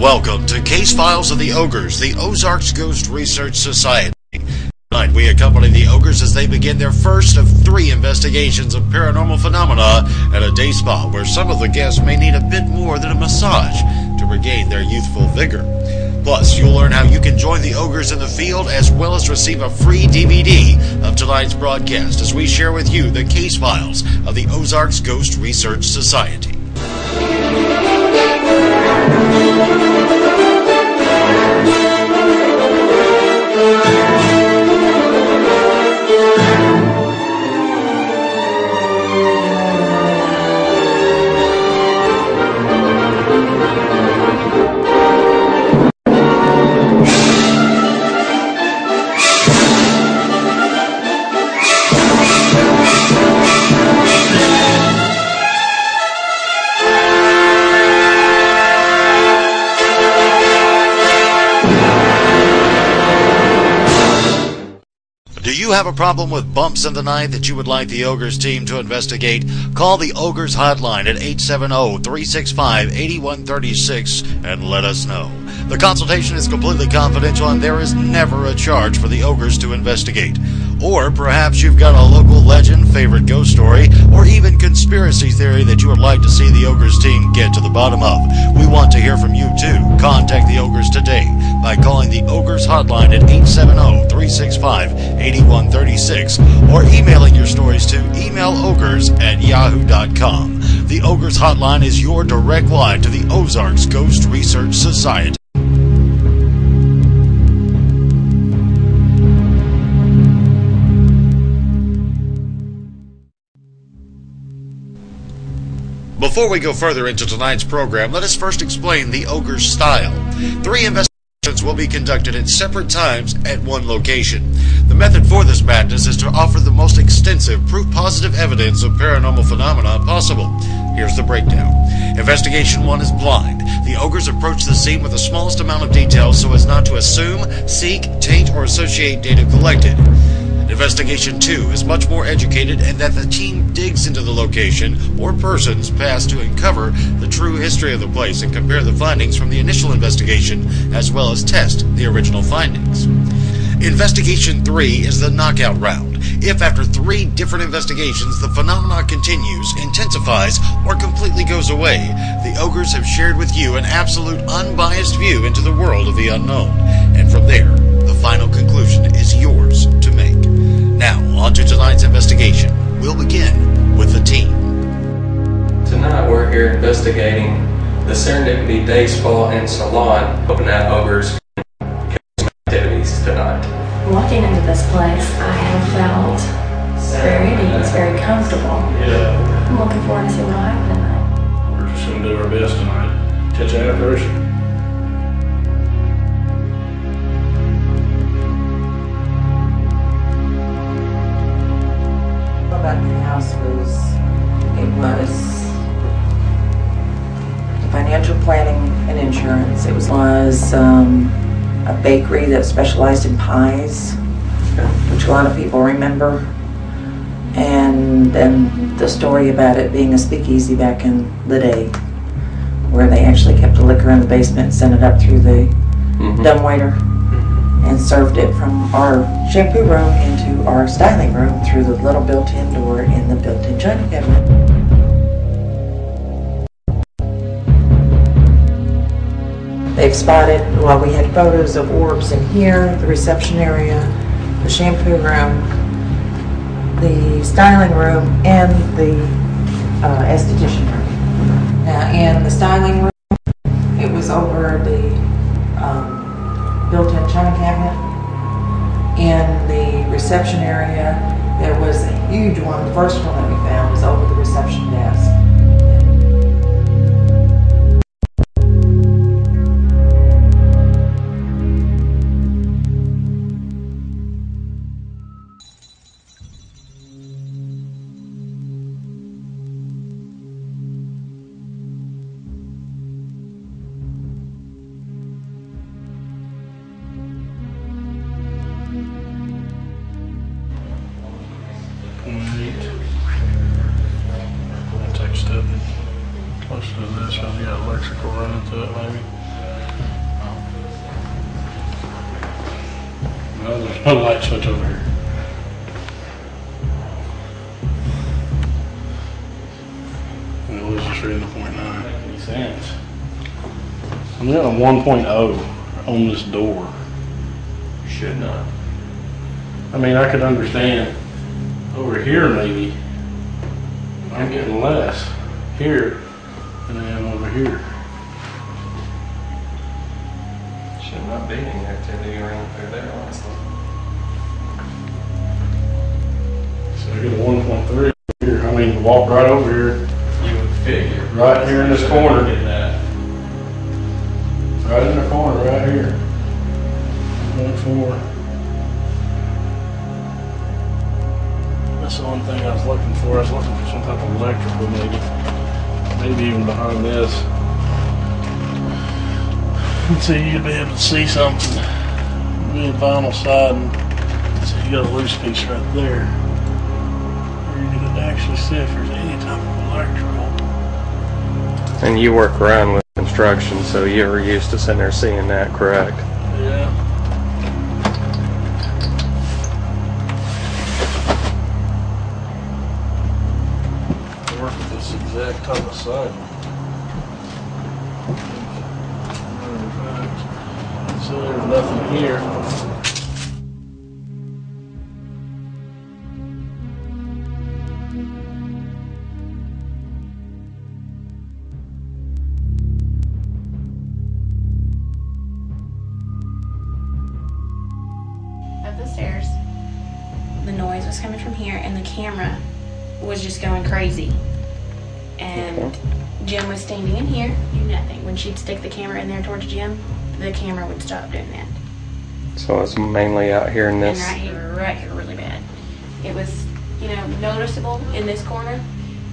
Welcome to Case Files of the Ogres, the Ozarks Ghost Research Society. Tonight we accompany the Ogres as they begin their first of 3 investigations of paranormal phenomena at a day spa where some of the guests may need a bit more than a massage to regain their youthful vigor. Plus, you'll learn how you can join the Ogres in the field as well as receive a free DVD of tonight's broadcast as we share with you the case files of the Ozarks Ghost Research Society. Do you have a problem with bumps in the night that you would like the Ogres team to investigate? Call the Ogres hotline at 870-365-8136 and let us know. The consultation is completely confidential and there is never a charge for the Ogres to investigate. Or perhaps you've got a local legend, favorite ghost story, or even conspiracy theory that you would like to see the Ogres team get to the bottom of. We want to hear from you too. Contact the Ogres today by calling the Ogres hotline at 870-365-8136 or emailing your stories to emailogres@yahoo.com. The Ogres hotline is your direct line to the Ozarks Ghost Research Society. Before we go further into tonight's program, let us first explain the Ogre's style. 3 investigations will be conducted at separate times at one location. The method for this madness is to offer the most extensive proof-positive evidence of paranormal phenomena possible. Here's the breakdown. Investigation 1 is blind. The Ogres approach the scene with the smallest amount of detail so as not to assume, seek, taint, or associate data collected. Investigation 2 is much more educated in that the team digs into the location or person's past to uncover the true history of the place and compare the findings from the initial investigation as well as test the original findings. Investigation 3 is the knockout round. If after 3 different investigations the phenomena continues, intensifies, or completely goes away, the Ogres have shared with you an absolute unbiased view into the world of the unknown. And from there, the final conclusion is yours to make. Now, on to tonight's investigation. We'll begin with the team. Tonight we're here investigating the Serendipity Day Spa and Salon, hoping that Ogres can some activities tonight. Walking into this place, I have felt very at ease, very comfortable. Yeah. I'm looking forward to see what happens tonight. We're just going to do our best tonight. Catch you afterwards. About the house was financial planning and insurance. It was a bakery that specialized in pies, which a lot of people remember, and then the story about it being a speakeasy back in the day where they actually kept the liquor in the basement and sent it up through the dumbwaiter and served it from our shampoo room into our styling room through the little built-in door in the built-in china cabinet. They've spotted, well, we had photos of orbs in here, the reception area, the shampoo room, the styling room, and the esthetician room. Now, in the styling room, it was over the built-in china cabinet. In the reception area, there was a huge one. The first one that we found was over the reception desk. Close to this, so you got electrical running to it maybe. a light switch over here. And it was just reading the 0.9. Doesn't make any sense. I'm getting a 1.0 on this door. Should not. I mean, I could understand over here maybe. I'm getting less here than I am over here. Should not be any activity around through there, honestly. So I get a 1.3 here. I mean, walk right over here, You would figure. right here in this corner. Get that. Right in the corner, right here. 1.4. That's the one thing I was looking for. I was looking for some type of electrical, maybe even behind this. And so you'd be able to see something. Be a vinyl siding. So you got a loose piece right there. Where you can actually see if there's any type of electrical. And you work around with construction, so you're used to sitting there seeing that, correct? Yeah. Work with this exact type of siding. So there's nothing here. Up the stairs. The noise was coming from here, and the camera was just going crazy. And Jim was standing in here, do nothing. When she'd stick the camera in there towards Jim, the camera would stop doing that. So it's mainly out here in And this. right here, really bad. It was, noticeable in this corner,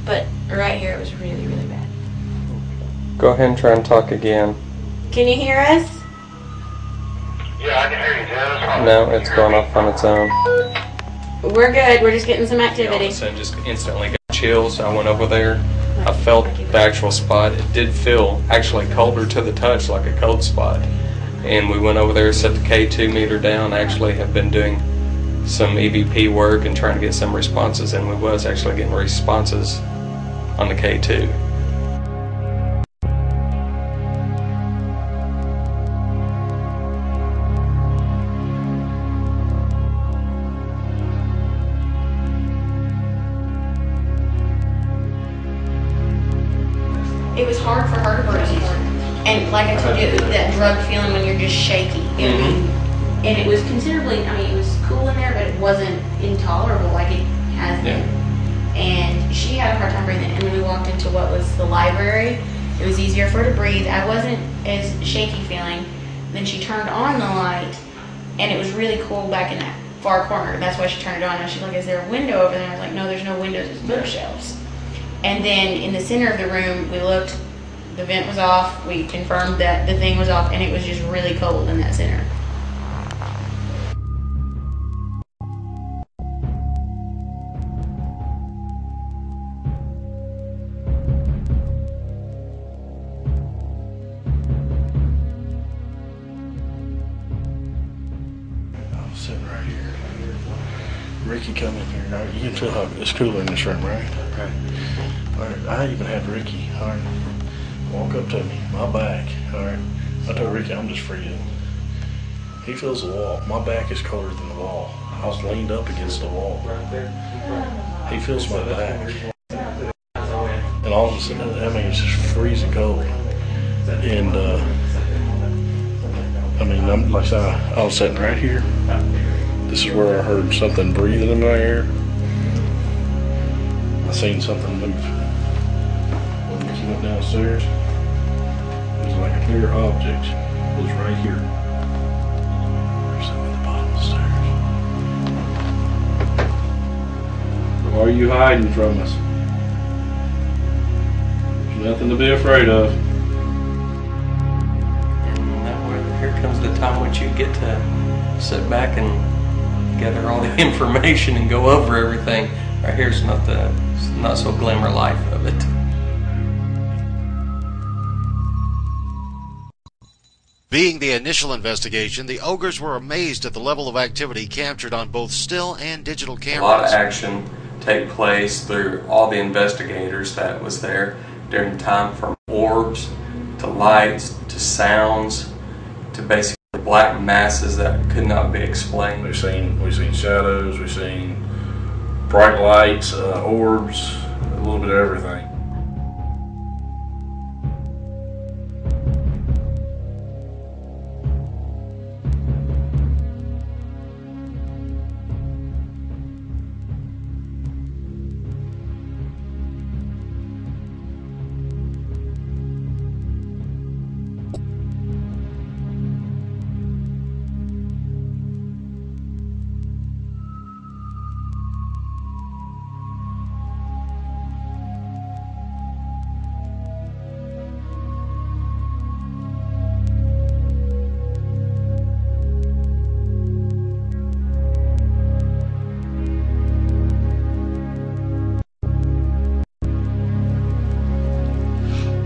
but right here it was really, really bad. Go ahead and try and talk again. Can you hear us? Yeah, I can hear you, Dennis. No, it's going off on its own. We're good. We're just getting some All of activity. a sudden, just instantly got chills. I went over there. I felt the actual spot. It did feel actually colder to the touch, like a cold spot. And we went over there, set the K2 meter down. Actually have been doing some EVP work and trying to get some responses, and we was actually getting responses on the K2. It was hard for her to breathe. And like I told you, that drug feeling when you're just shaky. And it was considerably, it was cool in there, but it wasn't intolerable like it has been. And she had a hard time breathing. And when we walked into what was the library, it was easier for her to breathe. I wasn't as shaky feeling. Then she turned on the light, and it was really cool back in that far corner. That's why she turned it on. And she's like, is there a window over there? I was like, no, there's no windows, it's bookshelves. And then in the center of the room, we looked, the vent was off, we confirmed that the thing was off, and it was just really cold in that center. I'm sitting right here. Ricky come in here. Now, you can feel how it's cooler in this room, right? Right. All right. I even had Ricky, all right, walk up to me, my back, all right. I told Ricky, I'm just freezing. He feels the wall. My back is colder than the wall. I was leaned up against the wall. He feels my back. And all of a sudden, it's just freezing cold. And, I'm like I said, I was sitting right here. This is where I heard something breathing in my ear. I seen something move. When Ricky went downstairs, it was like a clear object. It was right here. There's something at the bottom of the stairs. Why are you hiding from us? There's nothing to be afraid of. Here comes the time when you get to sit back and gather all the information and go over everything. Right here's not so glamour life of it. Being the initial investigation, the ogres were amazed at the level of activity captured on both still and digital cameras. A lot of action take place through all the investigators that was there during the time, from orbs to lights to sounds to basically black masses that could not be explained. We've seen shadows, we've seen bright lights, orbs, a little bit of everything.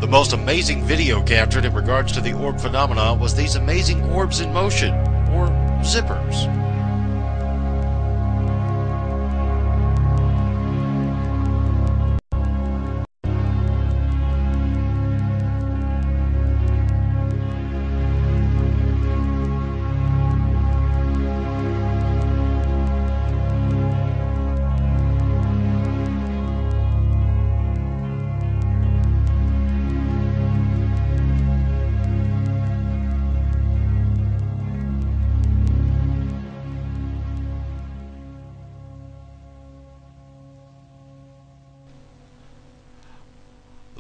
The most amazing video captured in regards to the orb phenomena was these amazing orbs in motion, or zippers.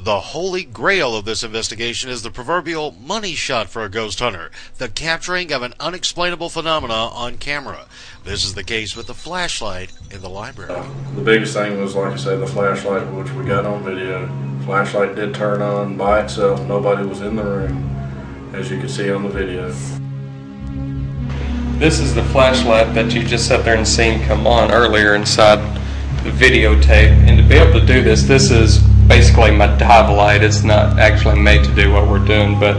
The holy grail of this investigation is the proverbial money shot for a ghost hunter, the capturing of an unexplainable phenomena on camera. This is the case with the flashlight in the library. The biggest thing was, like I said, the flashlight, which we got on video. Flashlight did turn on by itself. Nobody was in the room, as you can see on the video. This is the flashlight that you just sat there and seen come on earlier inside the videotape. And to be able to do this, this is basically my dive light. It's not actually made to do what we're doing, but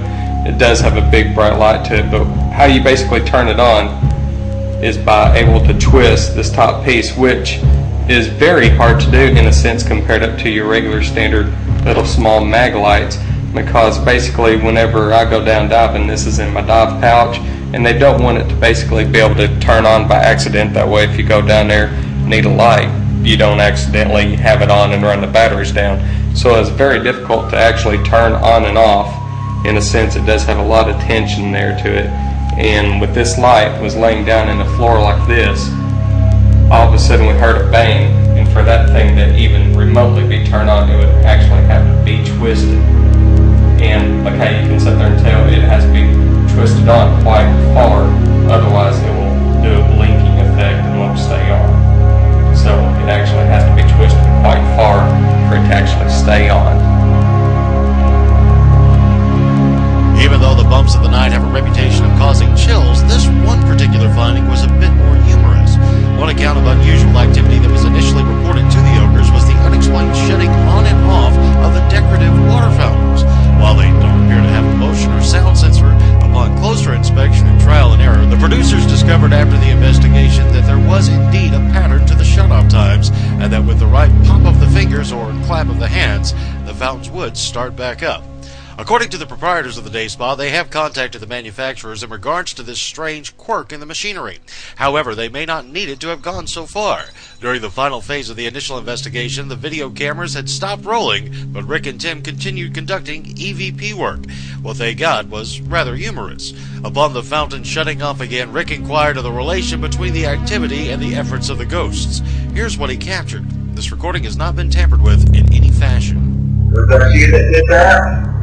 it does have a big bright light to it. But how you basically turn it on is by able to twist this top piece, which is very hard to do in a sense compared up to your regular standard little small mag lights, because basically whenever I go down diving, this is in my dive pouch, and they don't want it to basically be able to turn on by accident. That way if you go down there and need a light, you don't accidentally have it on and run the batteries down. So it's very difficult to actually turn on and off. In a sense, it does have a lot of tension there to it. And with this light was laying down in the floor like this, all of a sudden we heard a bang, and for that thing to even remotely be turned on, it would actually have to be twisted. And like how you can sit there and tell, it has to be twisted on quite far, otherwise it will do a blinking effect and won't stay on. So it actually has to be twisted quite far for it to actually stay on. Even though the bumps of the night have a reputation of causing chills, this one particular finding was a bit more humorous. One account of unusual activity that was initially reported to the ogres was the unexplained shutting on and off of the decorative water fountains. While they don't appear to have a motion or sound sensor, upon closer inspection and trial and error, the producers discovered after the investigation that there was indeed a pattern to the shut-off times, and that with the right pop of the fingers or clap of the hands, the fountains would start back up. According to the proprietors of the day spa, they have contacted the manufacturers in regards to this strange quirk in the machinery. However, they may not need it to have gone so far. During the final phase of the initial investigation, the video cameras had stopped rolling, but Rick and Tim continued conducting EVP work. What they got was rather humorous. Upon the fountain shutting off again, Rick inquired of the relation between the activity and the efforts of the ghosts. Here's what he captured. This recording has not been tampered with in any fashion. Was that you that did that?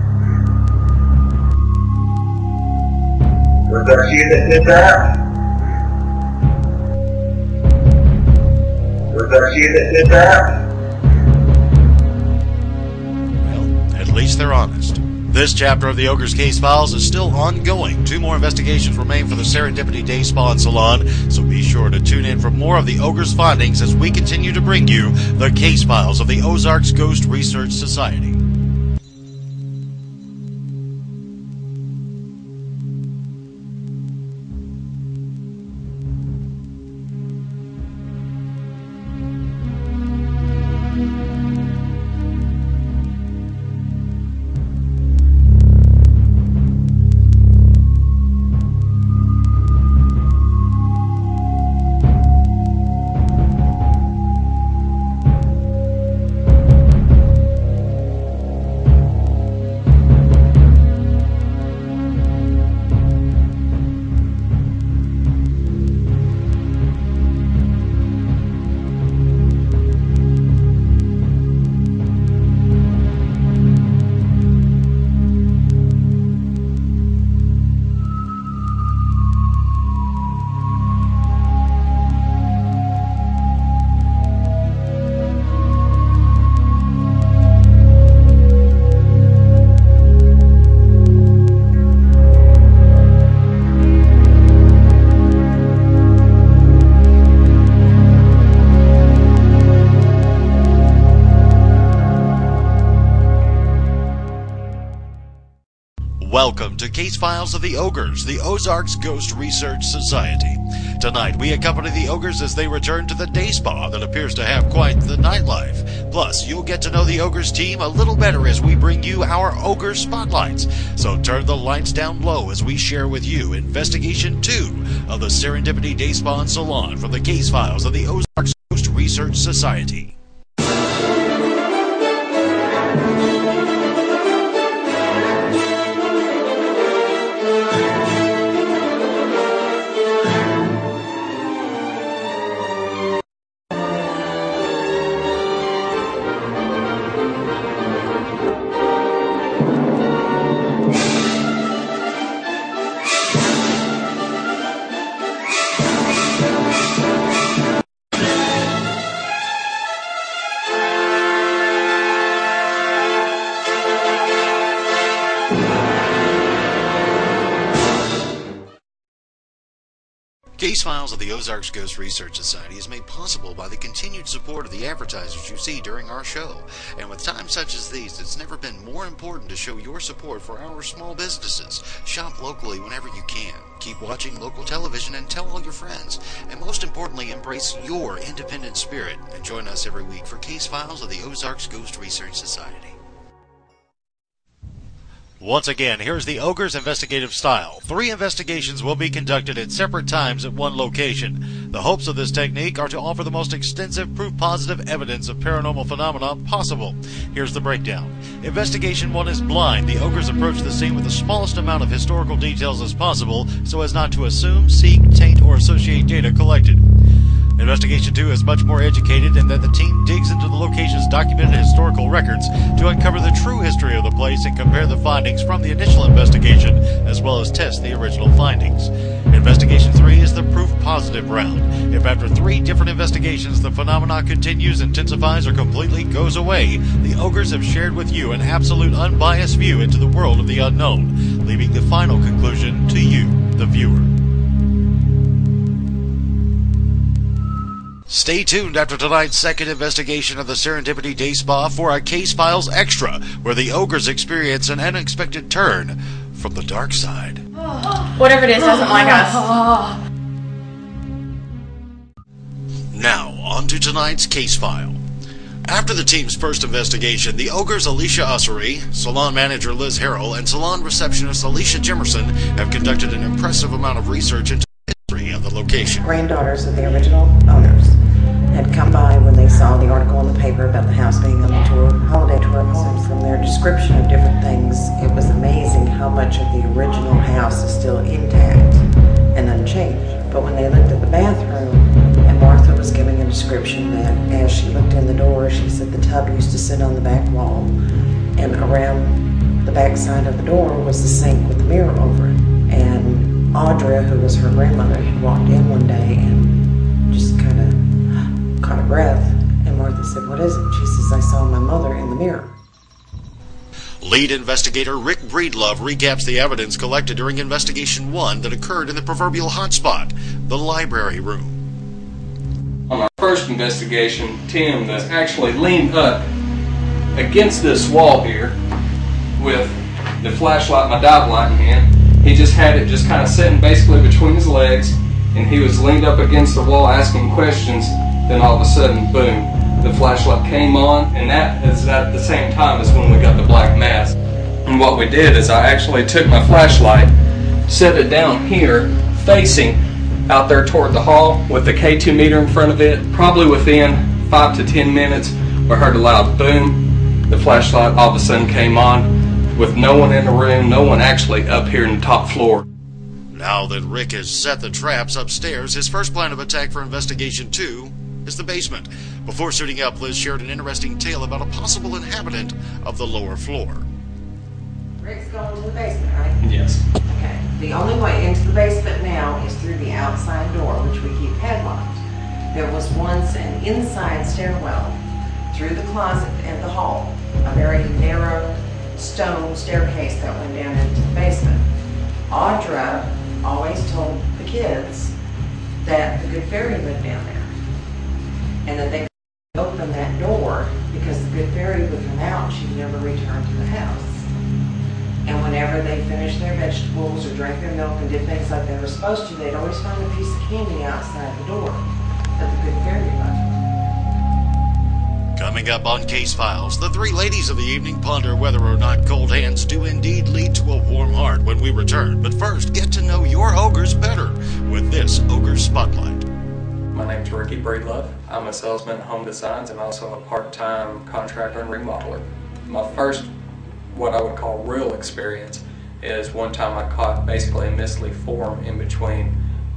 Was that you that did that? Was that you that did that? Well, at least they're honest. This chapter of the Ogre's Case Files is still ongoing. 2 more investigations remain for the Serendipity Day Spa and Salon, so be sure to tune in for more of the Ogre's findings as we continue to bring you the Case Files of the Ozarks Ghost Research Society. Welcome to Case Files of the Ogres, the Ozarks Ghost Research Society. Tonight, we accompany the Ogres as they return to the day spa that appears to have quite the nightlife. Plus, you'll get to know the Ogres team a little better as we bring you our Ogre Spotlights. So turn the lights down low as we share with you Investigation 2 of the Serendipity Day Spa and Salon from the Case Files of the Ozarks Ghost Research Society. Case Files of the Ozarks Ghost Research Society is made possible by the continued support of the advertisers you see during our show. And with times such as these, it's never been more important to show your support for our small businesses. Shop locally whenever you can. Keep watching local television and tell all your friends. And most importantly, embrace your independent spirit and join us every week for Case Files of the Ozarks Ghost Research Society. Once again, here's the Ogre's investigative style. 3 investigations will be conducted at separate times at one location. The hopes of this technique are to offer the most extensive proof-positive evidence of paranormal phenomena possible. Here's the breakdown. Investigation 1 is blind. The Ogres approach the scene with the smallest amount of historical details as possible so as not to assume, seek, taint, or associate data collected. Investigation 2 is much more educated in that the team digs into the location's documented historical records to uncover the true history of the place and compare the findings from the initial investigation, as well as test the original findings. Investigation 3 is the proof-positive round. If after 3 different investigations the phenomena continues, intensifies, or completely goes away, the Ogres have shared with you an absolute unbiased view into the world of the unknown, leaving the final conclusion to you, the viewer. Stay tuned after tonight's second investigation of the Serendipity Day Spa for a Case Files Extra, where the Ogres experience an unexpected turn from the dark side. Whatever it is doesn't like us. Now, on to tonight's case file. After the team's first investigation, the Ogres Alicia Ussery, salon manager Liz Harrell, and salon receptionist Alicia Jimerson have conducted an impressive amount of research into the history of the location. Granddaughters of the original owners had come by when they saw the article in the paper about the house being on the tour, holiday tour. So from their description of different things, it was amazing how much of the original house is still intact and unchanged. But when they looked at the bathroom, and Martha was giving a description that as she looked in the door, she said the tub used to sit on the back wall, and around the back side of the door was the sink with the mirror over it. And Audra, who was her grandmother, had walked in one day and just kind of caught a breath, and Martha said, "What is it?" She says, "I saw my mother in the mirror." Lead investigator Rick Breedlove recaps the evidence collected during Investigation 1 that occurred in the proverbial hotspot, the library room. On our first investigation, Tim actually leaned up against this wall here with the flashlight, my dive light in hand. He just had it just kind of sitting basically between his legs, and he was leaned up against the wall asking questions. Then all of a sudden, boom, the flashlight came on, and that is at the same time as when we got the black mask. And what we did is I actually took my flashlight, set it down here, facing out there toward the hall with the K2 meter in front of it. Probably within 5 to 10 minutes, we heard a loud boom. The flashlight all of a sudden came on with no one in the room, no one actually up here in the top floor. Now that Rick has set the traps upstairs, his first plan of attack for Investigation 2 is the basement. Before suiting up, Liz shared an interesting tale about a possible inhabitant of the lower floor. Rick's going to the basement, right? Yes. Okay. The only way into the basement now is through the outside door, which we keep padlocked. There was once an inside stairwell through the closet and the hall, a very narrow stone staircase that went down into the basement. Audra always told the kids that the good fairy lived down there, and that they could open that door because the good fairy would come out and she'd never return to the house. And whenever whenever they finished their vegetables or drank their milk and did things like they were supposed to, they'd always find a piece of candy outside the door that the good fairy left. Coming up on Case Files, the three ladies of the evening ponder whether or not cold hands do indeed lead to a warm heart when we return. But first, get to know your ogres better with this Ogre Spotlight. My name's Ricky Breedlove. I'm a salesman at Home Designs and also a part-time contractor and remodeler. My first, what I would call real experience, is one time I caught basically a misty form in between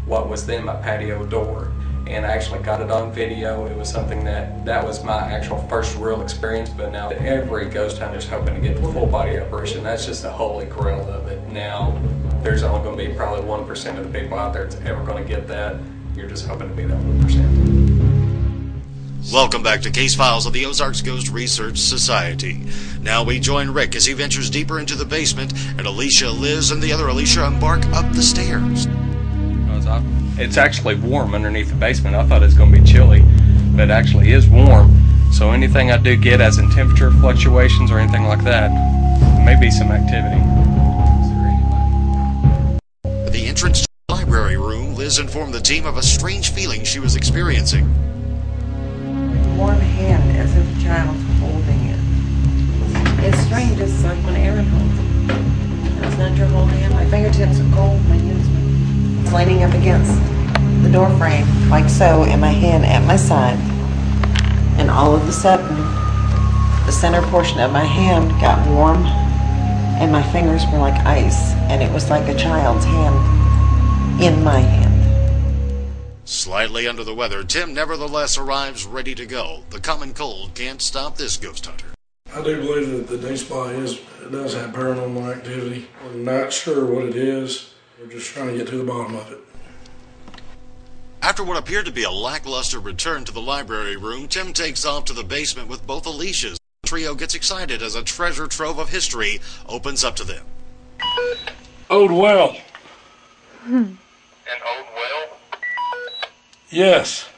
what was then my patio door. And I actually got it on video. It was something that was my actual first real experience, but now every ghost hunter is hoping to get the full body apparition. That's just the holy grail of it. Now, there's only going to be probably 1% of the people out there that's ever going to get that. You're just hoping to be that 1%. Welcome back to Case Files of the Ozarks Ghost Research Society. Now we join Rick as he ventures deeper into the basement, and Alicia, Liz, and the other Alicia embark up the stairs. It's actually warm underneath the basement. I thought it was going to be chilly, but it actually is warm. So anything I do get as in temperature fluctuations or anything like that, maybe some activity. At the entrance to the library room, Liz informed the team of a strange feeling she was experiencing. A warm hand as if a child's holding it. It's strange, it's like when Aaron holds it. It's not your whole hand. My fingertips are cold, my hands are leaning up against the door frame, like so, and my hand at my side. And all of a sudden, the center portion of my hand got warm, and my fingers were like ice, and it was like a child's hand in my hand. Slightly under the weather, Tim nevertheless arrives ready to go. The common cold can't stop this ghost hunter. I do believe that the day spa does have paranormal activity. I'm not sure what it is. We're just trying to get to the bottom of it. After what appeared to be a lackluster return to the library room, Tim takes off to the basement with both Alicias. The trio gets excited as a treasure trove of history opens up to them. Old well. An old well? Yes.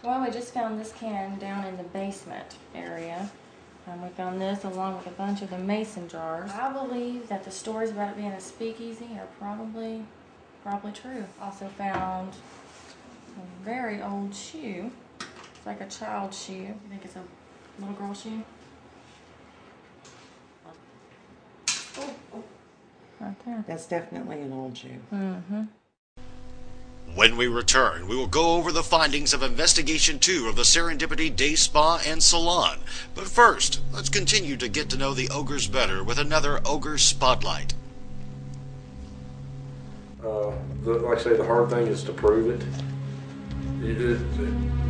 Well, we just found this can down in the basement area. We found this along with a bunch of the mason jars. I believe that the stories about it being a speakeasy are probably true. Also found a very old shoe. It's like a child's shoe. You think it's a little girl shoe? Oh, right there. That's definitely an old shoe. Mm-hmm. When we return, we will go over the findings of Investigation 2 of the Serendipity Day Spa and Salon. But first, let's continue to get to know the ogres better with another Ogre Spotlight. Like I say, the hard thing is to prove it.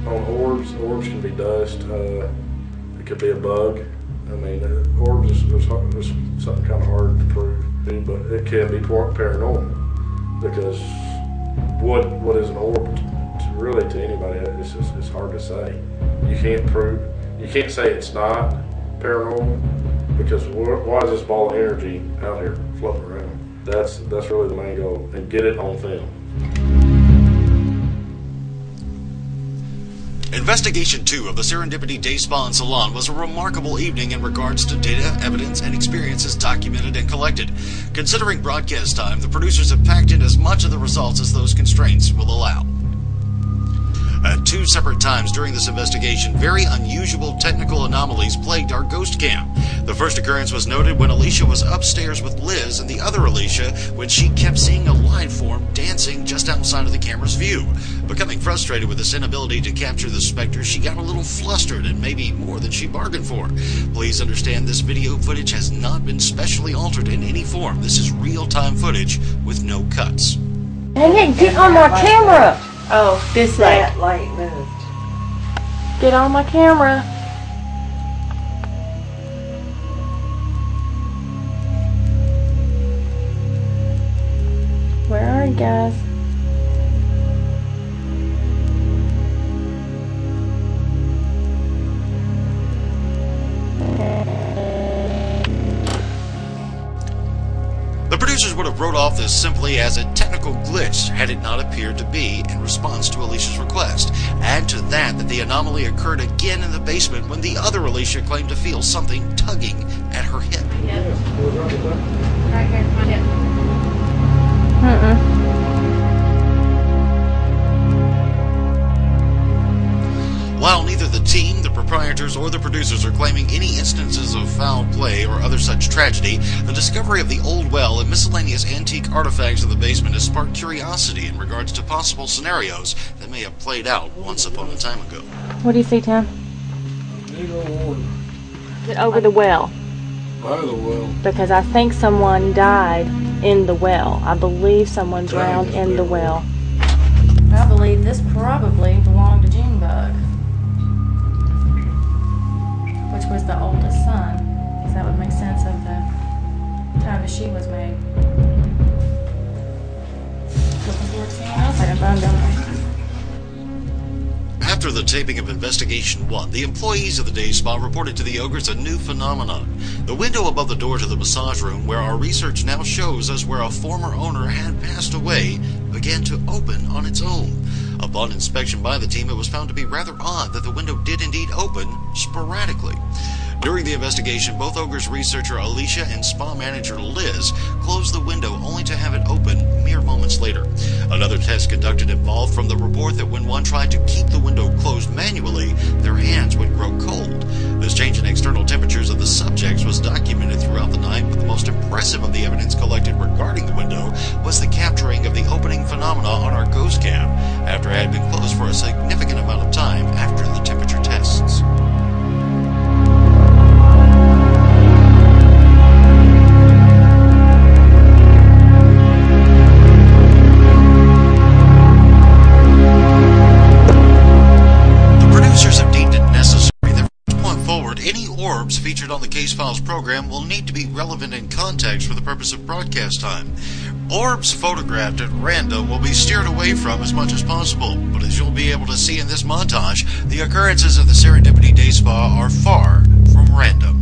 On orbs can be dust. It could be a bug. I mean, orbs is something kind of hard to prove, but it can be paranormal because what is an orb really to anybody? It's hard to say. You can't say it's not paranormal because why is this ball of energy out here floating around? That's really the main goal, and get it on film. Investigation 2 of the Serendipity Day Spa and Salon was a remarkable evening in regards to data, evidence, and experiences documented and collected. Considering broadcast time, the producers have packed in as much of the results as those constraints will allow. At two separate times during this investigation, very unusual technical anomalies plagued our ghost cam. The first occurrence was noted when Alicia was upstairs with Liz, and the other Alicia when she kept seeing a live form dancing just outside of the camera's view. Becoming frustrated with this inability to capture the specter, she got a little flustered and maybe more than she bargained for. Please understand this video footage has not been specially altered in any form. This is real-time footage with no cuts. Hey, get on my camera! Oh, This that light moved. Get on my camera. Where are you guys? The producers would have wrote off this simply as a technical mechanical glitch had it not appeared to be in response to Alicia's request. Add to that the anomaly occurred again in the basement when the other Alicia claimed to feel something tugging at her hip. Right here, my hip. While neither the team, the proprietors, or the producers are claiming any instances of foul play or other such tragedy, the discovery of the old well and miscellaneous antique artifacts in the basement has sparked curiosity in regards to possible scenarios that may have played out once upon a time ago. What do you see, Tim? Big old water. Is it over the well? By the well. Because I think someone died in the well. I believe someone drowned in the well. I believe this probably belonged to Junebug, which was the oldest son, because that would make sense of the time that she was made. Looking forward to seeing what else I can find down there. After the taping of Investigation 1, the employees of the day spa reported to the Ogres a new phenomenon. The window above the door to the massage room, where our research now shows us where a former owner had passed away, began to open on its own. Upon inspection by the team, it was found to be rather odd that the window did indeed open sporadically. During the investigation, both Ogres researcher Alicia and spa manager Liz closed the window only to have it open mere moments later. Another test conducted involved from the report that when one tried to keep the window closed manually, their hands would grow cold. This change in external temperatures of the subjects was documented throughout the night, but the most impressive of the evidence collected regarding the window was the capturing of the opening phenomena on our ghost cam after it had been closed for a significant amount of time after the temperature tests. Any orbs featured on the Case Files program will need to be relevant in context for the purpose of broadcast time. Orbs photographed at random will be steered away from as much as possible, but as you'll be able to see in this montage, the occurrences of the Serendipity Day Spa are far from random.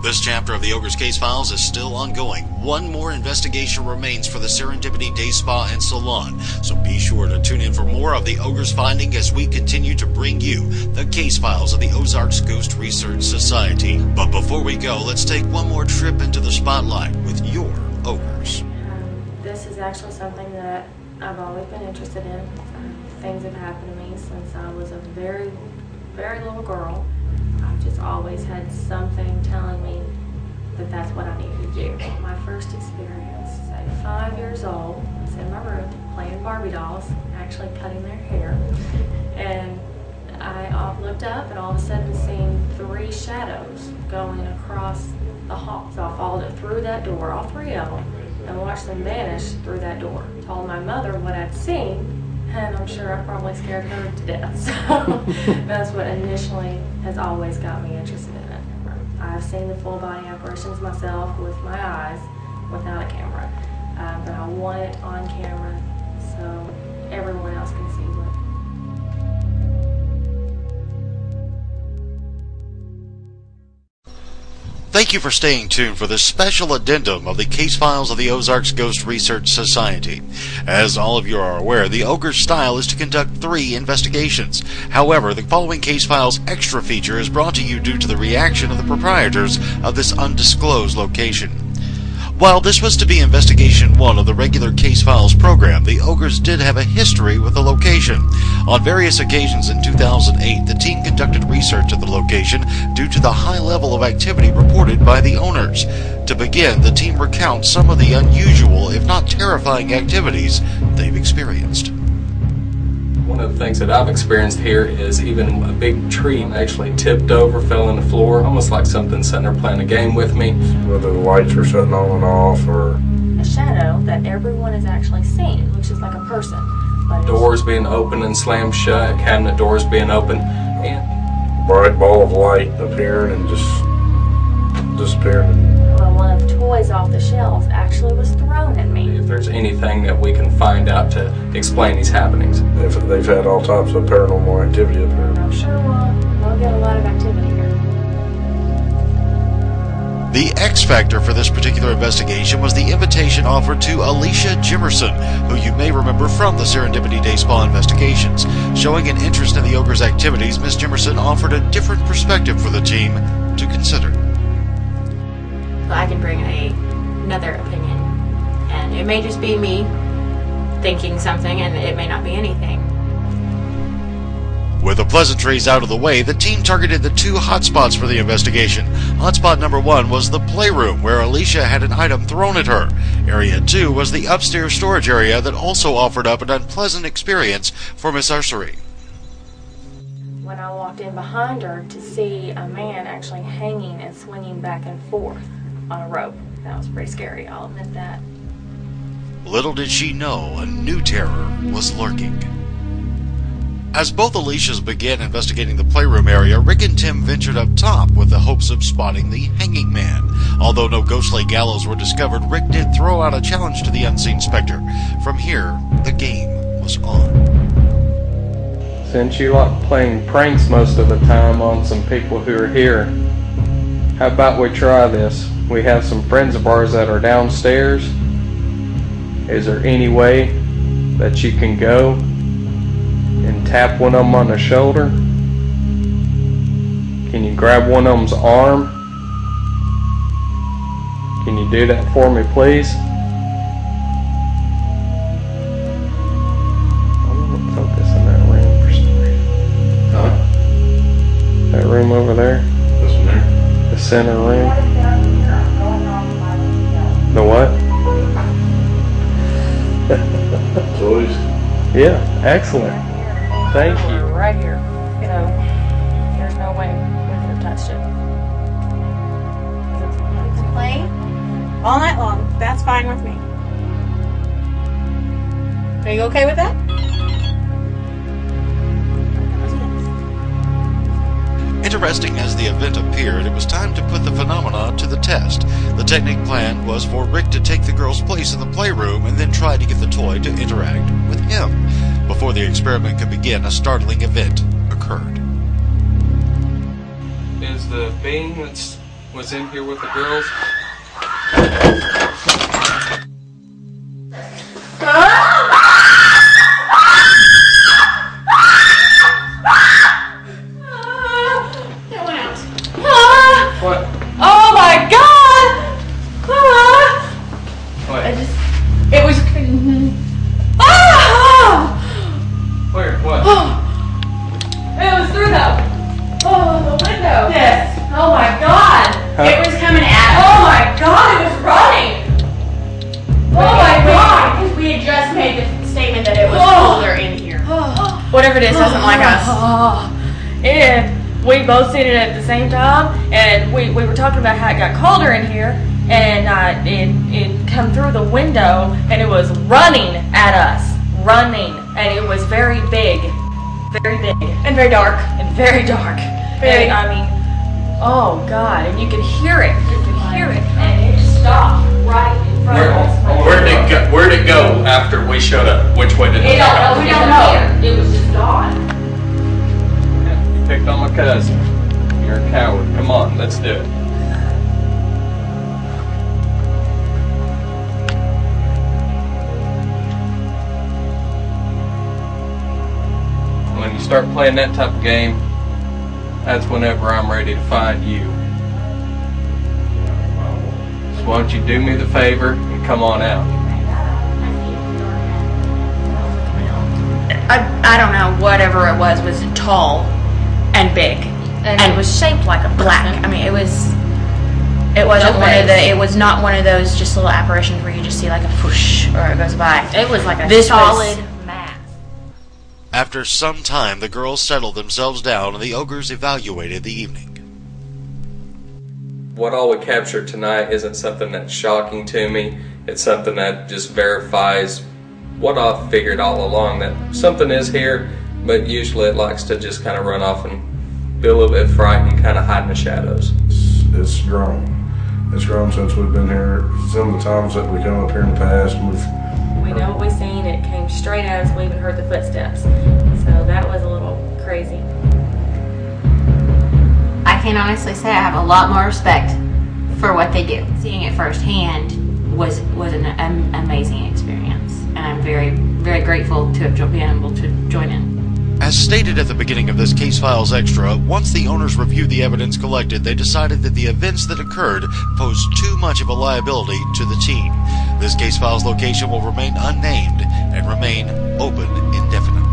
This chapter of the Ogre's Case Files is still ongoing. One more investigation remains for the Serendipity Day Spa and Salon, so be sure to tune in for more of the Ogre's finding as we continue to bring you the Case Files of the Ozarks Ghost Research Society. But before we go, let's take one more trip into the spotlight with your Ogres. This is actually something that I've always been interested in. Things have happened to me since I was a very, very little girl. I've just always had something telling me that that's what I needed to do. My first experience, say 5 years old, I was in my room playing Barbie dolls, actually cutting their hair, and I looked up and all of a sudden seen 3 shadows going across the hall. So I followed it through that door, all 3 of them, and watched them vanish through that door. Told my mother what I'd seen, and I'm sure I probably scared her to death. So that's what initially has always got me interested in it. I've seen the full body apparitions myself with my eyes without a camera, but I want it on camera so everyone else can see what. Thank you for staying tuned for this special addendum of the case files of the Ozarks Ghost Research Society. As all of you are aware, the Ogre's style is to conduct 3 investigations. However, the following case files extra feature is brought to you due to the reaction of the proprietors of this undisclosed location. While this was to be Investigation 1 of the regular Case Files program, the Ogres did have a history with the location. On various occasions in 2008, the team conducted research at the location due to the high level of activity reported by the owners. To begin, the team recounts some of the unusual, if not terrifying, activities they've experienced. One of the things that I've experienced here is even a big tree actually tipped over, fell on the floor, almost like something sitting there playing a game with me. Whether the lights are shutting on and off, or A shadow that everyone has actually seen, which is like a person. But Doors being open and slammed shut, cabinet doors being open, and a bright ball of light appearing and just disappearing. well, one of the toys off the shelves actually was thrown at me. if there's anything that we can find out to explain these happenings. They've had all types of paranormal activity up here. I'm sure we'll get a lot of activity here. The X factor for this particular investigation was the invitation offered to Alicia Jimerson, who you may remember from the Serendipity Day Spa investigations. Showing an interest in the Ogre's activities, Ms. Jimerson offered a different perspective for the team to consider. I can bring another opinion, and it may just be me thinking something, and it may not be anything. With the pleasantries out of the way, the team targeted the 2 hotspots for the investigation. Hotspot number 1 was the playroom, where Alicia had an item thrown at her. Area 2 was the upstairs storage area that also offered up an unpleasant experience for Miss Ursary. When I walked in behind her to see a man actually hanging and swinging back and forth on a rope. That was pretty scary, I'll admit that. Little did she know a new terror was lurking. As both Alicias began investigating the playroom area, Rick and Tim ventured up top with the hopes of spotting the hanging man. Although no ghostly gallows were discovered, Rick did throw out a challenge to the unseen specter. From here, the game was on. Since you like playing pranks most of the time on some people who are here, how about we try this? We have some friends of ours that are downstairs. Is there any way that you can go and tap one of them on the shoulder? Can you grab one of them's arm? Can you do that for me, please? I'm gonna focus in that room for some reason. Huh? That room over there? This one there? The center room? The what? Toys? Yeah, excellent. Thank you. Right here. So, there's no way we could have touched it. Play all night long. That's fine with me. Are you okay with that? Interesting as the event appeared, it was time to put the phenomena to the test. The technique planned was for Rick to take the girl's place in the playroom and then try to get the toy to interact with him. Before the experiment could begin, a startling event occurred. Is the being that was in here with the girls? What? Oh my God! What? It was. Ah! Where? What? It was through the window. Yes. Oh my God! Huh? It was coming at us. Oh my God! It was running. Oh my God! Because we had just made the statement that it was Oh. cooler in here. Whatever it is doesn't like us. And we both seen it at the same time, and we were talking about how it got colder in here, and it come through the window, and it was running at us, and it was very big, And very dark. and very dark. Very. And, I mean, oh God, and you could hear it, and it stopped right in front of us. Where'd it go after we showed up? Which way did it We go? don't know. It was just gone. You picked on my cousin. You're a coward. Come on, let's do it. start playing that type of game, that's whenever I'm ready to find you. So why don't you do me the favor and come on out? I don't know, whatever it was tall and big. And it was shaped like a Black. person. I mean, it wasn't No one of face. it was not one of those just little apparitions where you just see like a whoosh or it goes by. It was like a This solid mass. After some time, the girls settled themselves down and the ogres evaluated the evening. What all we captured tonight isn't something that's shocking to me. It's something that just verifies what I've figured all along, that something is here, but usually it likes to just kind of run off and be a little bit frightened and kind of hide in the shadows. It's grown. It's grown since we've been here. Some of the times that we come up here in the past, We know what we seen. It came straight at us. We even heard the footsteps. So that was a little crazy. I can honestly say I have a lot more respect for what they do. Seeing it firsthand was an amazing experience, and I'm very, very grateful to have been able to join in. As stated at the beginning of this Case Files Extra, once the owners reviewed the evidence collected, they decided that the events that occurred posed too much of a liability to the team. This Case Files location will remain unnamed and remain open indefinitely.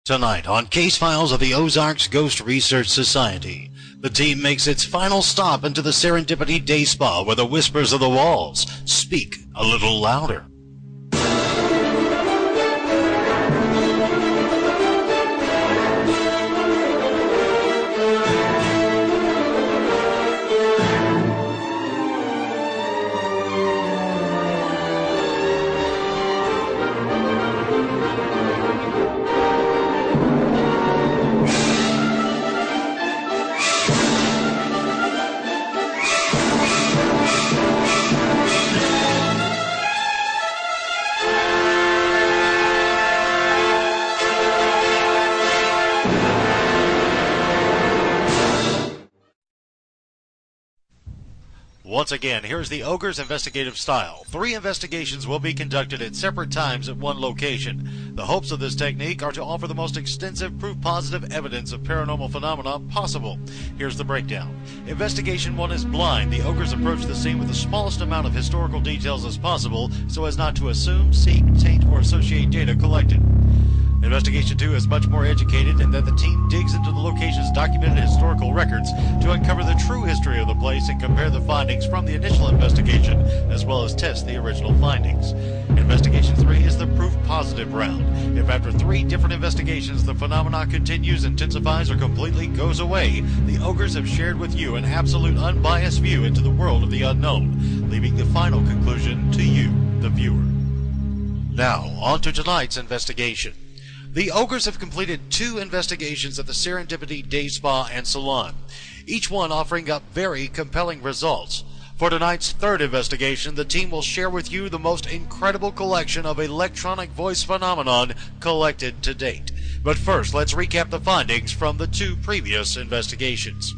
Tonight on Case Files of the Ozarks Ghost Research Society, the team makes its final stop into the Serendipity Day Spa where the whispers of the walls speak a little louder. Once again, here's the Ogre's investigative style. 3 investigations will be conducted at separate times at one location. The hopes of this technique are to offer the most extensive proof-positive evidence of paranormal phenomena possible. Here's the breakdown. Investigation 1 is blind. The Ogres approach the scene with the smallest amount of historical details as possible so as not to assume, seek, taint, or associate data collected. Investigation 2 is much more educated in that the team digs into the location's documented historical records to uncover the true history of the place and compare the findings from the initial investigation, as well as test the original findings. Investigation 3 is the proof-positive round. If after 3 different investigations the phenomena continues, intensifies, or completely goes away, the Ogres have shared with you an absolute unbiased view into the world of the unknown, leaving the final conclusion to you, the viewer. Now, on to tonight's investigation. The Ogres have completed 2 investigations at the Serendipity Day Spa and Salon, each one offering up very compelling results. For tonight's 3rd investigation, the team will share with you the most incredible collection of electronic voice phenomenon collected to date. But first, let's recap the findings from the 2 previous investigations.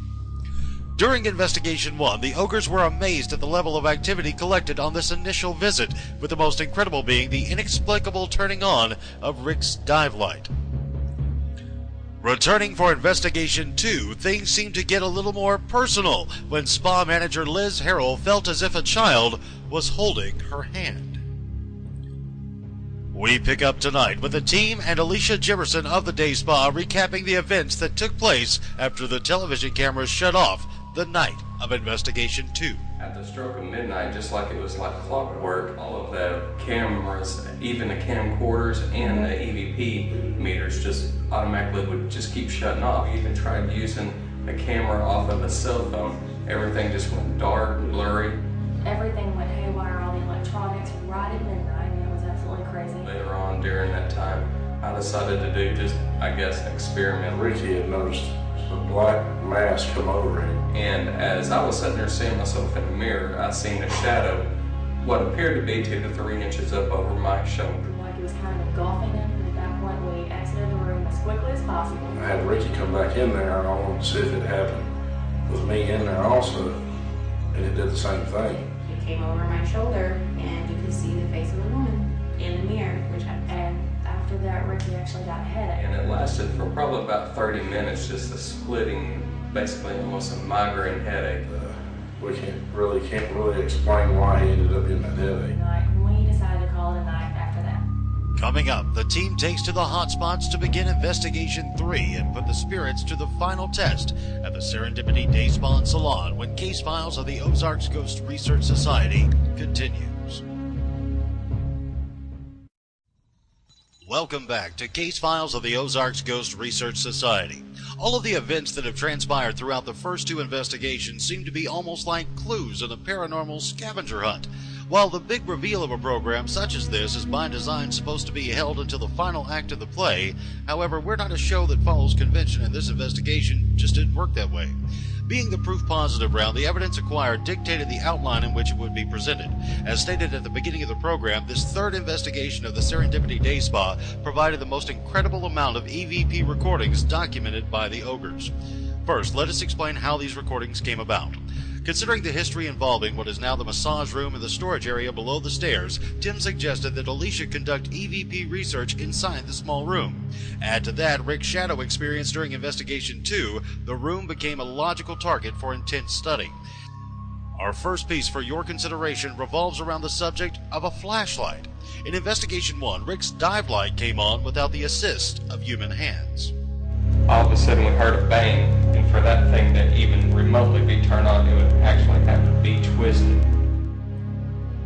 During Investigation 1, the Ogres were amazed at the level of activity collected on this initial visit, with the most incredible being the inexplicable turning on of Rick's dive light. Returning for Investigation 2, things seemed to get a little more personal when spa manager Liz Harrell felt as if a child was holding her hand. We pick up tonight with the team and Alicia Jimerson of the Day Spa recapping the events that took place after the television cameras shut off the night of Investigation 2. At the stroke of midnight, just like it was like clockwork, all of the cameras, even the camcorders and the EVP meters just automatically would just keep shutting off. We even tried using the camera off of a cell phone. Everything just went dark and blurry. Everything went haywire, all the electronics, right at midnight, and it was absolutely crazy. Later on during that time, I decided to do just, I guess, an experiment. Ricky had noticed a black mass come over him. And as I was sitting there seeing myself in the mirror, I seen a shadow, what appeared to be 2 to 3 inches up over my shoulder. Like it was kind of engulfing him, and at that point we exited the room as quickly as possible. I had Ricky come back in there, and I wanted to see if it happened with me in there also, and it did the same thing. It came over my shoulder, and you could see the face of the woman in the mirror, and after that, Ricky actually got a headache. And it lasted for probably about 30 minutes, just a splitting, basically almost a migraine headache. We can't really explain why he ended up in that headache. And we decided to call it a night after that. Coming up, the team takes to the hot spots to begin Investigation 3 and put the spirits to the final test at the Serendipity Day Spa and Salon when Case Files of the Ozarks Ghost Research Society continues. Welcome back to Case Files of the Ozarks Ghost Research Society. All of the events that have transpired throughout the first 2 investigations seem to be almost like clues in a paranormal scavenger hunt. While the big reveal of a program such as this is by design supposed to be held until the final act of the play, however, we're not a show that follows convention, and this investigation just didn't work that way. Being the proof positive round, the evidence acquired dictated the outline in which it would be presented. As stated at the beginning of the program, this 3rd investigation of the Serendipity Day Spa provided the most incredible amount of EVP recordings documented by the Ogres. First, let us explain how these recordings came about. Considering the history involving what is now the massage room and the storage area below the stairs, Tim suggested that Alicia conduct EVP research inside the small room. Add to that Rick's shadow experience during Investigation 2, the room became a logical target for intense study. Our first piece for your consideration revolves around the subject of a flashlight. In Investigation 1, Rick's dive light came on without the assist of human hands. All of a sudden we heard a bang, and for that thing to even remotely be turned on, it would actually have to be twisted.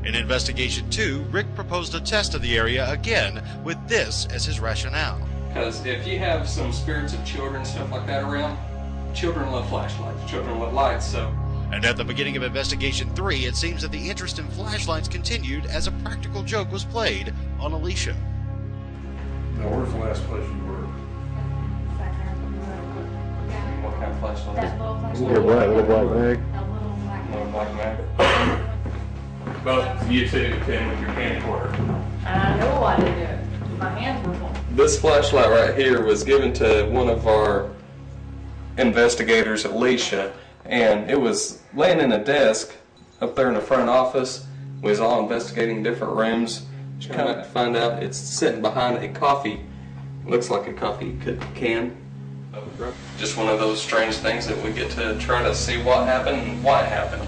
In Investigation 2, Rick proposed a test of the area again with this as his rationale. Because if you have some spirits of children and stuff like that around, children love flashlights, children love lights, so... And at the beginning of Investigation 3, it seems that the interest in flashlights continued as a practical joke was played on Alicia. Now, where's the last place you were? What kind of flashlight? That little flashlight. Little black mag. That little black Little black mag. Both you two, Tim, with your camcorder. I know I didn't do it. My hands were full. This flashlight right here was given to one of our investigators, Alicia, and it was laying in a desk up there in the front office. We was all investigating different rooms. She kind of find out it's sitting behind a coffee. Looks like a coffee can. Just one of those strange things that we get to try to see what happened and why it happened.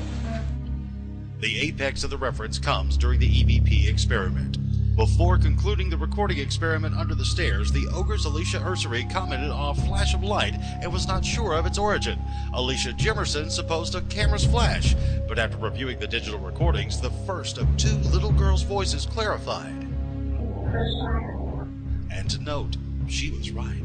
The apex of the reference comes during the EVP experiment. Before concluding the recording experiment under the stairs, the Ogre's Alicia Ursery commented on a flash of light and was not sure of its origin. Alicia Jimerson supposed a camera's flash, but after reviewing the digital recordings, the first of 2 little girls' voices clarified. And to note, she was right.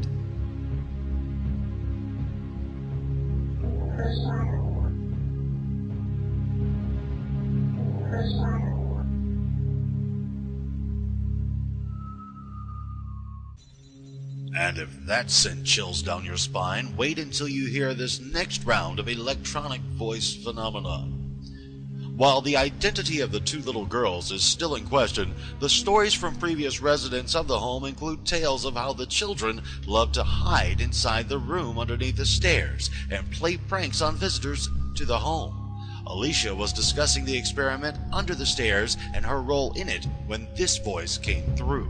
And if that sent chills down your spine, wait until you hear this next round of electronic voice phenomenon. While the identity of the 2 little girls is still in question, the stories from previous residents of the home include tales of how the children loved to hide inside the room underneath the stairs and play pranks on visitors to the home. Alicia was discussing the experiment under the stairs and her role in it when this voice came through.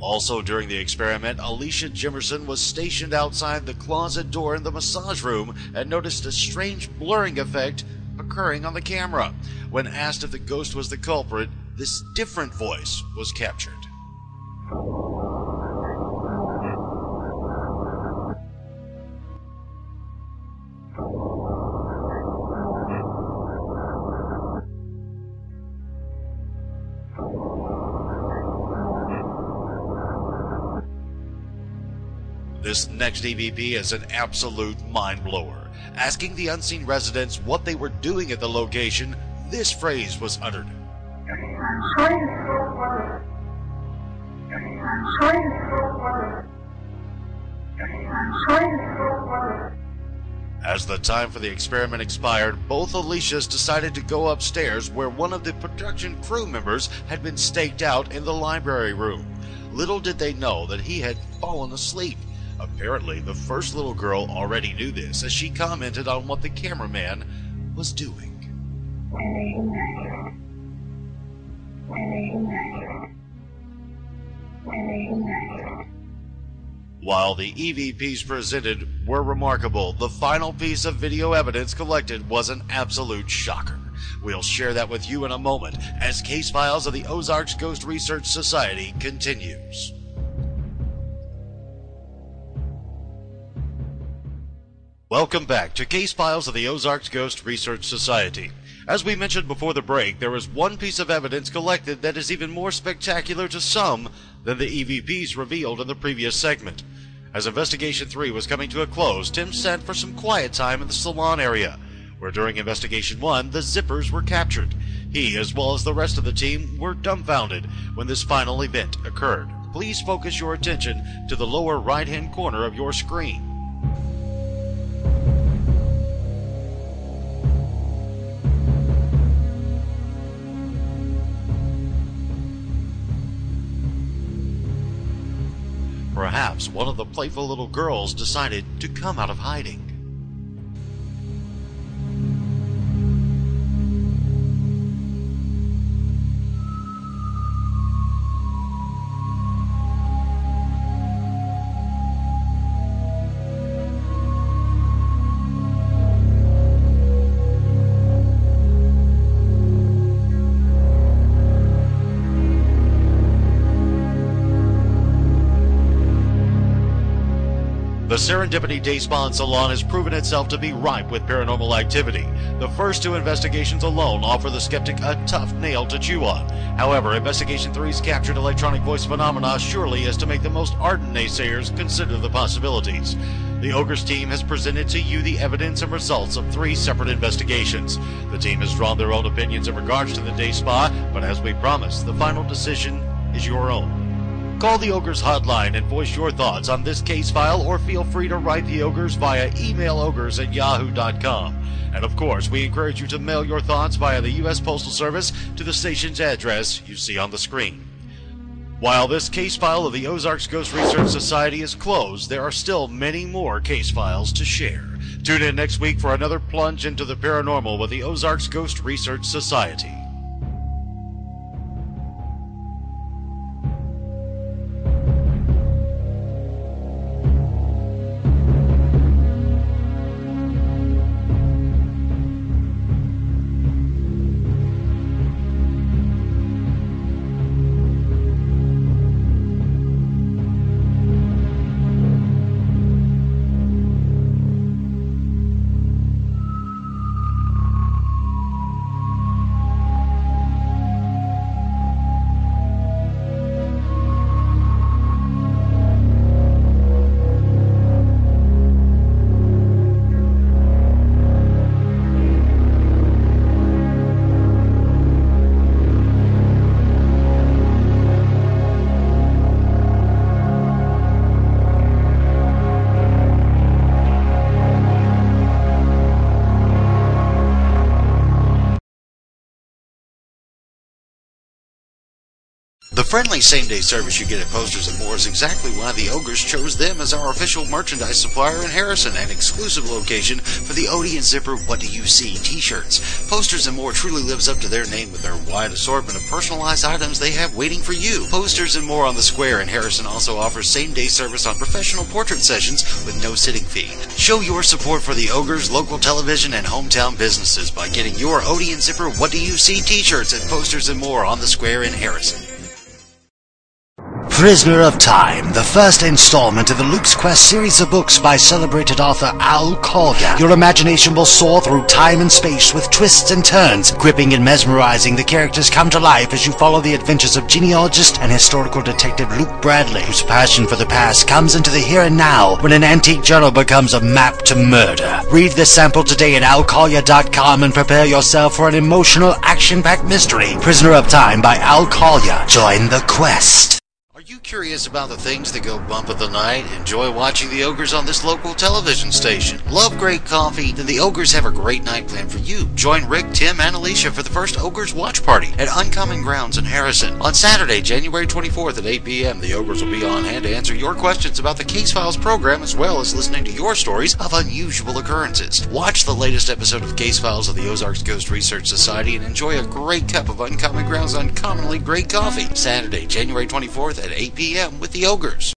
Also during the experiment, Alicia Jimerson was stationed outside the closet door in the massage room and noticed a strange blurring effect occurring on the camera. When asked if the ghost was the culprit, this different voice was captured. This next EVP is an absolute mind-blower. Asking the unseen residents what they were doing at the location, this phrase was uttered. As the time for the experiment expired, both Alicias decided to go upstairs where one of the production crew members had been staked out in the library room. Little did they know that he had fallen asleep. Apparently, the first little girl already knew this as she commented on what the cameraman was doing. While the EVPs presented were remarkable, the final piece of video evidence collected was an absolute shocker. We'll share that with you in a moment as Case Files of the Ozarks Ghost Research Society continues. Welcome back to Case Files of the Ozarks Ghost Research Society. As we mentioned before the break, there is one piece of evidence collected that is even more spectacular to some than the EVPs revealed in the previous segment. As Investigation 3 was coming to a close, Tim sent for some quiet time in the salon area, where during Investigation 1, the zippers were captured. He, as well as the rest of the team, were dumbfounded when this final event occurred. Please focus your attention to the lower right-hand corner of your screen. Perhaps one of the playful little girls decided to come out of hiding. The Serendipity Day Spa and Salon has proven itself to be ripe with paranormal activity. The first two investigations alone offer the skeptic a tough nail to chew on. However, Investigation 3's captured electronic voice phenomena surely is to make the most ardent naysayers consider the possibilities. The Ogres team has presented to you the evidence and results of 3 separate investigations. The team has drawn their own opinions in regards to the day spa, but as we promised, the final decision is your own. Call the Ogres hotline and voice your thoughts on this case file, or feel free to write the Ogres via emailogres@yahoo.com. And of course, we encourage you to mail your thoughts via the U.S. Postal Service to the station's address you see on the screen. While this case file of the Ozarks Ghost Research Society is closed, there are still many more case files to share. Tune in next week for another plunge into the paranormal with the Ozarks Ghost Research Society. friendly same-day service you get at Posters and More is exactly why the Ogres chose them as our official merchandise supplier in Harrison, an exclusive location for the Odie and Zipper What Do You See t-shirts. Posters and More truly lives up to their name with their wide assortment of personalized items they have waiting for you. Posters and More on the Square in Harrison also offers same-day service on professional portrait sessions with no sitting fee. Show your support for the Ogres, local television, and hometown businesses by getting your Odie and Zipper What Do You See t-shirts at Posters and More on the Square in Harrison. Prisoner of Time, the first installment of the Luke's Quest series of books by celebrated author Al Collier. Your imagination will soar through time and space with twists and turns. Gripping and mesmerizing, the characters come to life as you follow the adventures of genealogist and historical detective Luke Bradley, whose passion for the past comes into the here and now when an antique journal becomes a map to murder. Read the sample today at alcollier.com and prepare yourself for an emotional, action-packed mystery. Prisoner of Time by Al Collier. Join the quest. Are you curious about the things that go bump of the night? Enjoy watching the Ogres on this local television station? Love great coffee? Then the Ogres have a great night planned for you. Join Rick, Tim, and Alicia for the first Ogres watch party at Uncommon Grounds in Harrison. On Saturday, January 24th at 8 p.m., the Ogres will be on hand to answer your questions about the Case Files program as well as listening to your stories of unusual occurrences. Watch the latest episode of Case Files of the Ozarks Ghost Research Society and enjoy a great cup of Uncommon Grounds uncommonly great coffee. Saturday, January 24th at 8 p.m. with the Ogres.